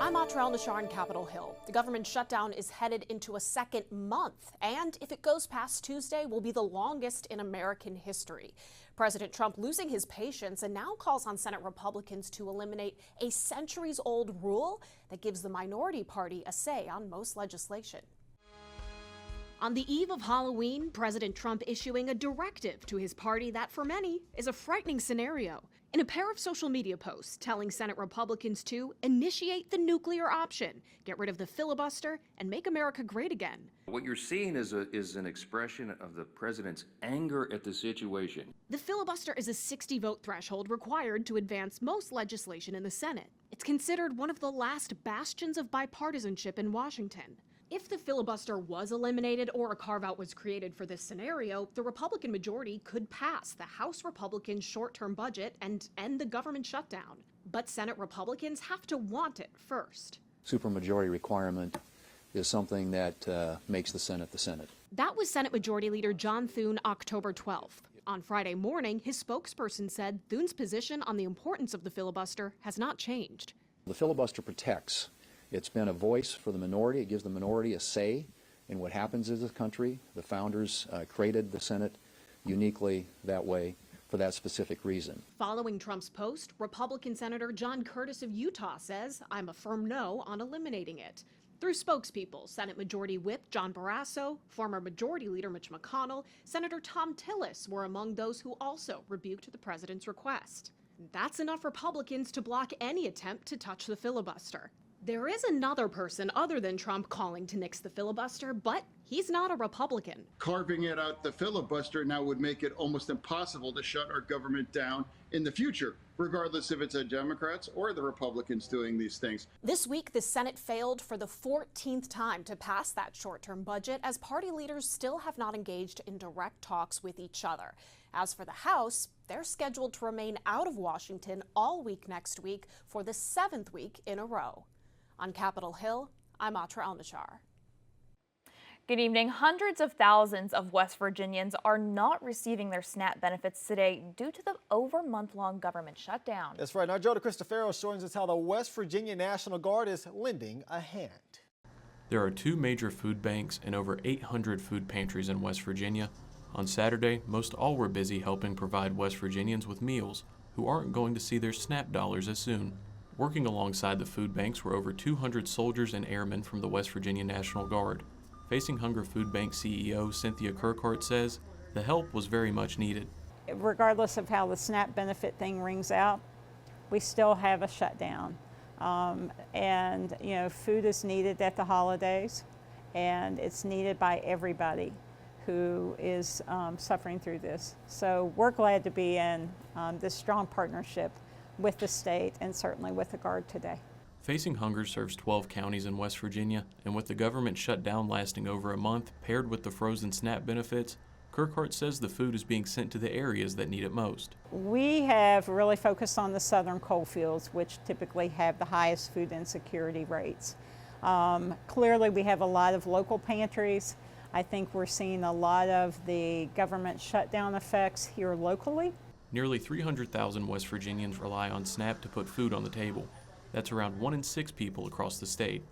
I'm Nashar in Capitol Hill. The government shutdown is headed into a second month, and if it goes past Tuesday, will be the longest in American history. President Trump losing his patience and now calls on Senate Republicans to eliminate a centuries-old rule that gives the minority party a say on most legislation. On the eve of Halloween, President Trump issuing a directive to his party that, for many, is a frightening scenario. In a pair of social media posts telling Senate Republicans to initiate the nuclear option, get rid of the filibuster, and make America great again. What you're seeing is an expression of the president's anger at the situation. The filibuster is a 60-vote threshold required to advance most legislation in the Senate. It's considered one of the last bastions of bipartisanship in Washington. If the filibuster was eliminated or a carve-out was created for this scenario, the Republican majority could pass the House Republicans' short-term budget and end the government shutdown. But Senate Republicans have to want it first. Supermajority requirement is something that makes the Senate the Senate. That was Senate Majority Leader John Thune October 12th. On Friday morning, his spokesperson said Thune's position on the importance of the filibuster has not changed. The filibuster protects. It's been a voice for the minority. It gives the minority a say in what happens in this country. The founders created the Senate uniquely that way for that specific reason. Following Trump's post, Republican Senator John Curtis of Utah says, "I'm a firm no on eliminating it." Through spokespeople, Senate Majority Whip John Barrasso, former Majority Leader Mitch McConnell, Senator Tom Tillis were among those who also rebuked the president's request. That's enough Republicans to block any attempt to touch the filibuster. There is another person other than Trump calling to nix the filibuster, but he's not a Republican. Carving it out the filibuster now would make it almost impossible to shut our government down in the future, regardless if it's the Democrats or the Republicans doing these things. This week, the Senate failed for the 14th time to pass that short-term budget, as party leaders still have not engaged in direct talks with each other. As for the House, they're scheduled to remain out of Washington all week next week for the 7th week in a row. On Capitol Hill, I'm Nashar. Good evening. Hundreds of thousands of West Virginians are not receiving their SNAP benefits today due to the over-month-long government shutdown. That's right. Now, Joe DeCristofaro shows us how the West Virginia National Guard is lending a hand. There are 2 major food banks and over 800 food pantries in West Virginia. On Saturday, most all were busy helping provide West Virginians with meals who aren't going to see their SNAP dollars as soon. Working alongside the food banks were over 200 soldiers and airmen from the West Virginia National Guard. Facing Hunger Food Bank CEO Cynthia Kirkhart says the help was very much needed. Regardless of how the SNAP benefit thing rings out, we still have a shutdown. And food is needed at the holidays, and it's needed by everybody who is suffering through this. So we're glad to be in this strong partnership with the state and certainly with the Guard today. Facing Hunger serves 12 counties in West Virginia, and with the government shutdown lasting over a month, paired with the frozen SNAP benefits, Kirkhart says the food is being sent to the areas that need it most. We have really focused on the southern coal fields, which typically have the highest food insecurity rates. Clearly, we have a lot of local pantries. I think we're seeing a lot of the government shutdown effects here locally. Nearly 300,000 West Virginians rely on SNAP to put food on the table. That's around 1 in 6 people across the state.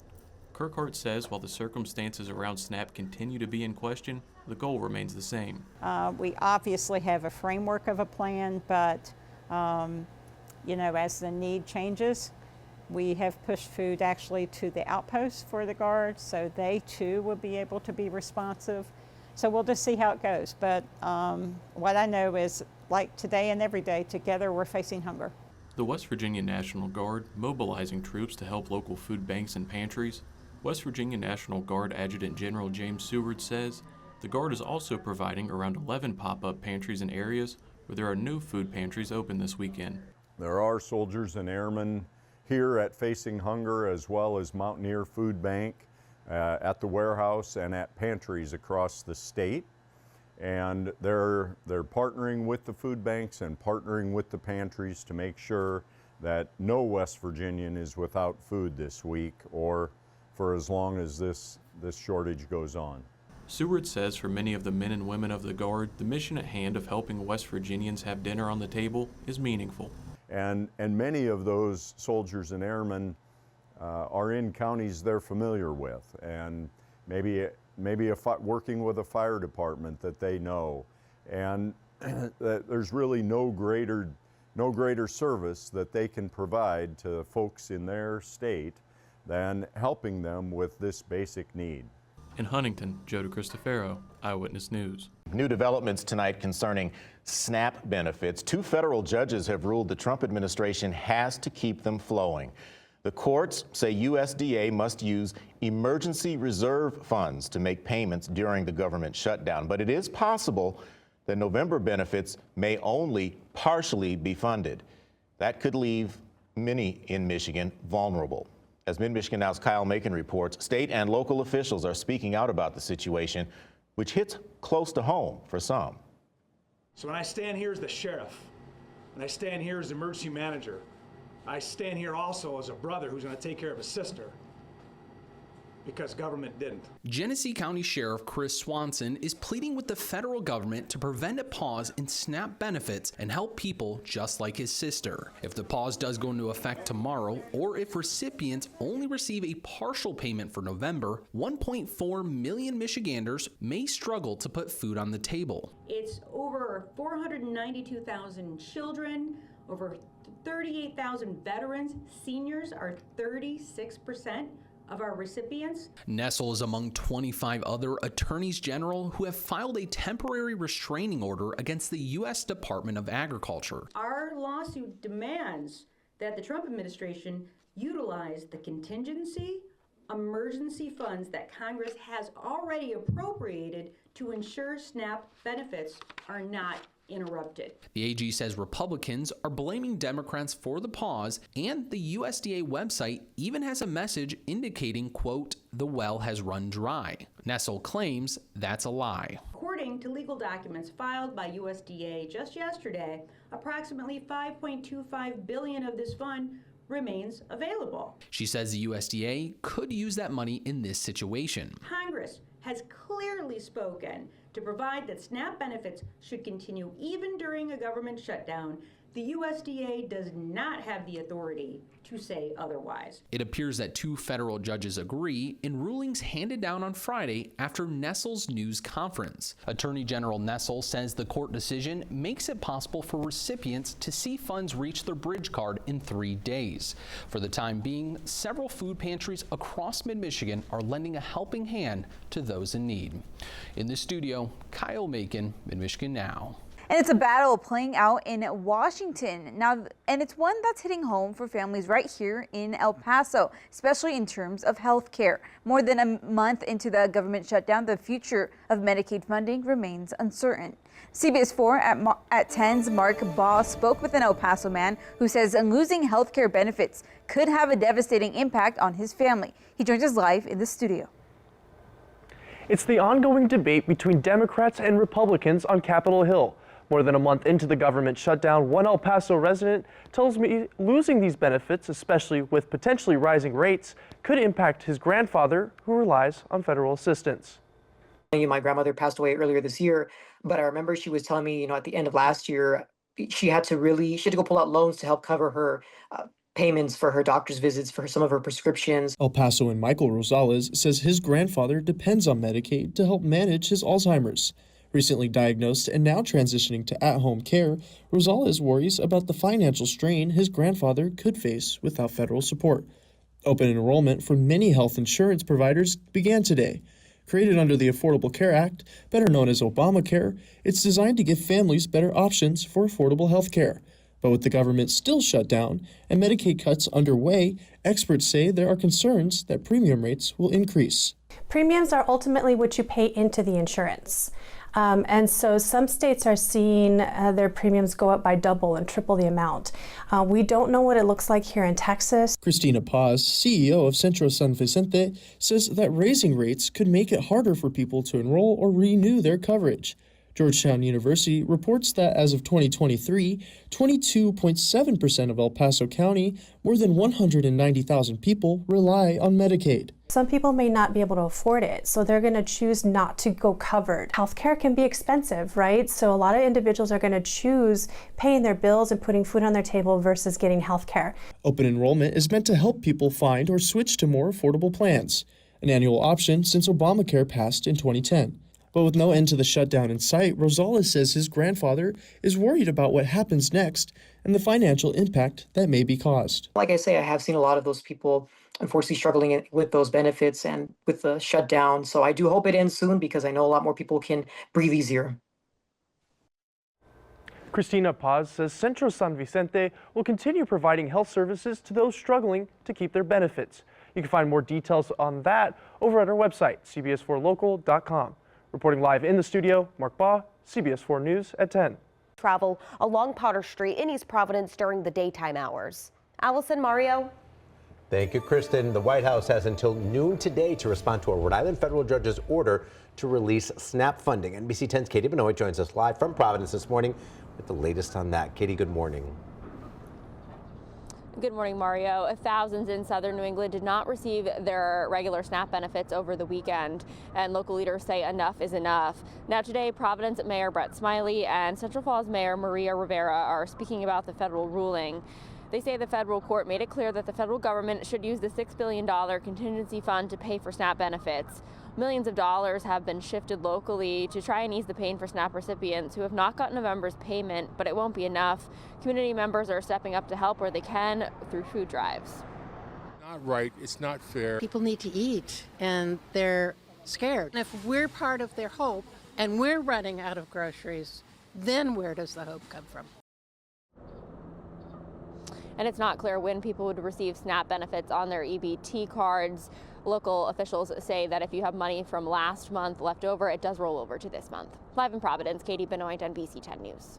Kirkhart says while the circumstances around SNAP continue to be in question, the goal remains the same. We obviously have a framework of a plan, but as the need changes, we have pushed food actually to the outposts for the Guard, so they too will be able to be responsive. So we'll just see how it goes. But what I know is, like today and every day, together we're facing hunger. The West Virginia National Guard mobilizing troops to help local food banks and pantries. West Virginia National Guard Adjutant General James Seward says the Guard is also providing around 11 pop-up pantries in areas where there are no food pantries open this weekend. There are soldiers and airmen here at Facing Hunger as well as Mountaineer Food Bank at the warehouse and at pantries across the state. And they're partnering with the food banks and partnering with the pantries to make sure that no West Virginian is without food this week or for as long as this shortage goes on. Seward says for many of the men and women of the Guard, the mission at hand of helping West Virginians have dinner on the table is meaningful. And many of those soldiers and airmen are in counties they're familiar with, and maybe working with a fire department that they know, and that there's really no greater service that they can provide to folks in their state than helping them with this basic need. In Huntington, Joe DeCristofaro, Eyewitness News. New developments tonight concerning SNAP benefits. 2 federal judges have ruled the Trump administration has to keep them flowing. The courts say USDA must use emergency reserve funds to make payments during the government shutdown. But it is possible that November benefits may only partially be funded. That could leave many in Michigan vulnerable. As Mid-Michigan Now's Kyle Macon reports, state and local officials are speaking out about the situation, which hits close to home for some. So when I stand here as the sheriff, when I stand here as the emergency manager, I stand here also as a brother who's going to take care of his sister because government didn't. Genesee County Sheriff Chris Swanson is pleading with the federal government to prevent a pause in SNAP benefits and help people just like his sister. If the pause does go into effect tomorrow, or if recipients only receive a partial payment for November, 1.4 million Michiganders may struggle to put food on the table. It's over 492,000 children, over 38,000 veterans. Seniors are 36% of our recipients. Nessel is among 25 other attorneys general who have filed a temporary restraining order against the U.S. Department of Agriculture. Our lawsuit demands that the Trump administration utilize the contingency emergency funds that Congress has already appropriated to ensure SNAP benefits are not interrupted. The AG says Republicans are blaming Democrats for the pause, and the USDA website even has a message indicating, quote, the well has run dry. Nessel claims that's a lie. According to legal documents filed by USDA just yesterday, approximately $5.25 billion of this fund remains available. She says the USDA could use that money in this situation. Congress has clearly spoken to provide that SNAP benefits should continue even during a government shutdown. The USDA does not have the authority to say otherwise. It appears that 2 federal judges agree in rulings handed down on Friday after Nessel's news conference. Attorney General Nessel says the court decision makes it possible for recipients to see funds reach their bridge card in 3 days. For the time being, several food pantries across mid-Michigan are lending a helping hand to those in need. In the studio, Kyle Macon, Mid-Michigan Now. And it's a battle playing out in Washington now, and it's one that's hitting home for families right here in El Paso, especially in terms of health care. More than a month into the government shutdown, the future of Medicaid funding remains uncertain. CBS 4 at 10's Mark Baugh spoke with an El Paso man who says losing health care benefits could have a devastating impact on his family. He joins us live in the studio. It's the ongoing debate between Democrats and Republicans on Capitol Hill. More than a month into the government shutdown, one El Paso resident tells me losing these benefits, especially with potentially rising rates, could impact his grandfather, who relies on federal assistance. My grandmother passed away earlier this year, but I remember she was telling me, at the end of last year, she had to go pull out loans to help cover her payments for her doctor's visits, for some of her prescriptions. El Pasoan Michael Rosales says his grandfather depends on Medicaid to help manage his Alzheimer's. Recently diagnosed and now transitioning to at-home care, Rosales worries about the financial strain his grandfather could face without federal support. Open enrollment for many health insurance providers began today. Created under the Affordable Care Act, better known as Obamacare, it's designed to give families better options for affordable health care. But with the government still shut down and Medicaid cuts underway, experts say there are concerns that premium rates will increase. Premiums are ultimately what you pay into the insurance. And so some states are seeing their premiums go up by double and triple the amount. We don't know what it looks like here in Texas. Christina Paz, CEO of Centro San Vicente, says that raising rates could make it harder for people to enroll or renew their coverage. Georgetown University reports that as of 2023, 22.7% of El Paso County, more than 190,000 people, rely on Medicaid. Some people may not be able to afford it, so they're going to choose not to go covered. Healthcare can be expensive, right? So a lot of individuals are going to choose paying their bills and putting food on their table versus getting healthcare. Open enrollment is meant to help people find or switch to more affordable plans, an annual option since Obamacare passed in 2010. But with no end to the shutdown in sight, Rosales says his grandfather is worried about what happens next and the financial impact that may be caused. Like I say, I have seen a lot of those people unfortunately struggling with those benefits and with the shutdown. So I do hope it ends soon because I know a lot more people can breathe easier. Cristina Paz says Centro San Vicente will continue providing health services to those struggling to keep their benefits. You can find more details on that over at our website, cbs4local.com. Reporting live in the studio, Mark Baugh, CBS 4 News at 10. Travel along Potter Street in East Providence during the daytime hours. Allison, Mario. Thank you, Kristen. The White House has until noon today to respond to a Rhode Island federal judge's order to release SNAP funding. NBC 10's Katie Benoit joins us live from Providence this morning with the latest on that. Katie, good morning. Good morning, Mario. Thousands in southern New England did not receive their regular SNAP benefits over the weekend, and local leaders say enough is enough. Now today, Providence Mayor Brett Smiley and Central Falls Mayor Maria Rivera are speaking about the federal ruling. They say the federal court made it clear that the federal government should use the $6 billion contingency fund to pay for SNAP benefits. Millions of dollars have been shifted locally to try and ease the pain for SNAP recipients who have not gotten November's payment, but it won't be enough. Community members are stepping up to help where they can through food drives. Not right, it's not fair. People need to eat and they're scared. And if we're part of their hope and we're running out of groceries, then where does the hope come from? And it's not clear when people would receive SNAP benefits on their EBT cards. Local officials say that if you have money from last month left over, it does roll over to this month. Live in Providence, Katie Benoit, NBC 10 News.